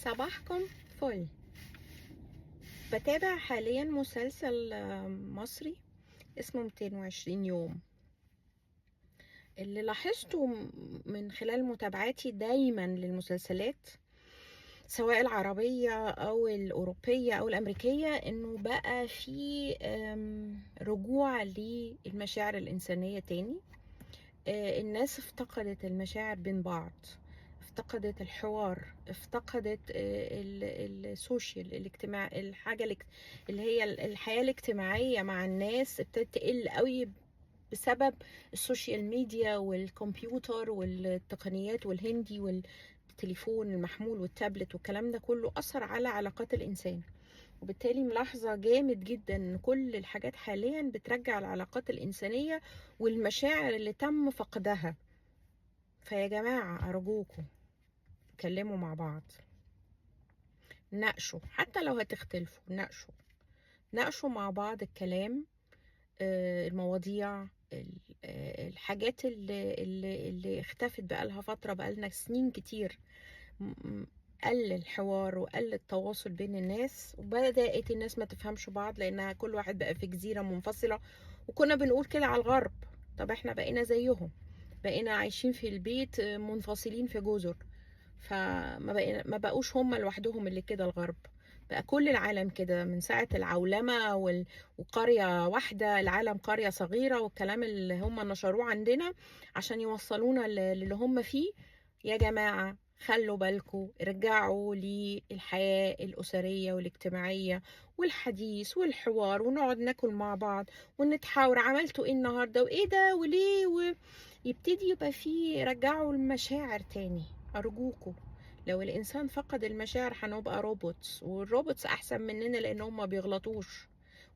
صباحكم فل. بتابع حاليا مسلسل مصري اسمه 220 يوم. اللي لاحظته من خلال متابعتي دايما للمسلسلات سواء العربية أو الأوروبية أو الأمريكية إنه بقى في رجوع للمشاعر الإنسانية تاني. الناس افتقدت المشاعر بين بعض، افتقدت الحوار، افتقدت السوشيال الاجتماع، اللي هي الحياة الاجتماعية مع الناس ابتدت تقل قوي بسبب السوشيال ميديا والكمبيوتر والتقنيات والهندي والتليفون المحمول والتابلت والكلام ده كله أثر على علاقات الإنسان. وبالتالي ملاحظة جامد جدا ان كل الحاجات حاليا بترجع العلاقات الإنسانية والمشاعر اللي تم فقدها. فيا جماعة أرجوكم اتكلموا مع بعض، ناقشوا، حتى لو هتختلفوا ناقشوا مع بعض الكلام، المواضيع، الحاجات اللي اختفت بقالها فترة، بقالنا سنين كتير قل الحوار وقل التواصل بين الناس، وبدأت الناس ما تفهمش بعض لأنها كل واحد بقى في جزيرة منفصلة. وكنا بنقول كده على الغرب، طب احنا بقينا زيهم، بقينا عايشين في البيت منفصلين في جزر، ما بقوش هم لوحدهم اللي كده. الغرب بقى كل العالم كده من ساعة العولمة وقرية واحدة العالم قرية صغيرة، والكلام اللي هم نشروه عندنا عشان يوصلونا للي هم فيه. يا جماعة خلوا بالكم، ارجعوا للحياة الأسرية والاجتماعية والحديث والحوار، ونقعد ناكل مع بعض ونتحاور عملتوا ايه النهاردة وايه ده وليه، ويبتدي يبقى فيه رجعوا المشاعر تاني. أرجوكم، لو الإنسان فقد المشاعر هنبقى روبوتس، والروبوتس أحسن مننا لأن هم بيغلطوش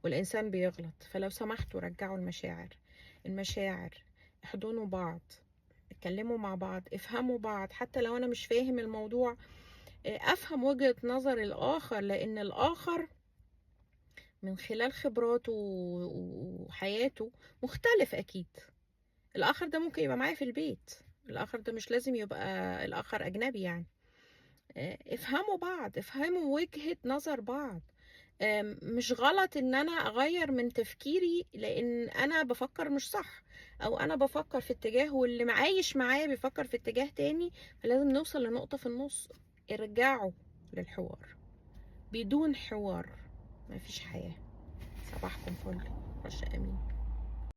والإنسان بيغلط. فلو سمحتوا رجعوا المشاعر، احضنوا بعض، اتكلموا مع بعض، افهموا بعض. حتى لو أنا مش فاهم الموضوع أفهم وجهة نظر الآخر، لأن الآخر من خلال خبراته وحياته مختلف أكيد. الآخر ده ممكن يبقى معايا في البيت، الآخر ده مش لازم يبقى الآخر أجنبي يعني. افهموا بعض، افهموا وجهة نظر بعض. مش غلط ان انا اغير من تفكيري لان انا بفكر مش صح، او انا بفكر في اتجاه واللي معايش معايا بيفكر في اتجاه تاني. فلازم نوصل لنقطة في النص. ارجعوا للحوار، بدون حوار مفيش حياة. صباحكم فل. رشا أمين.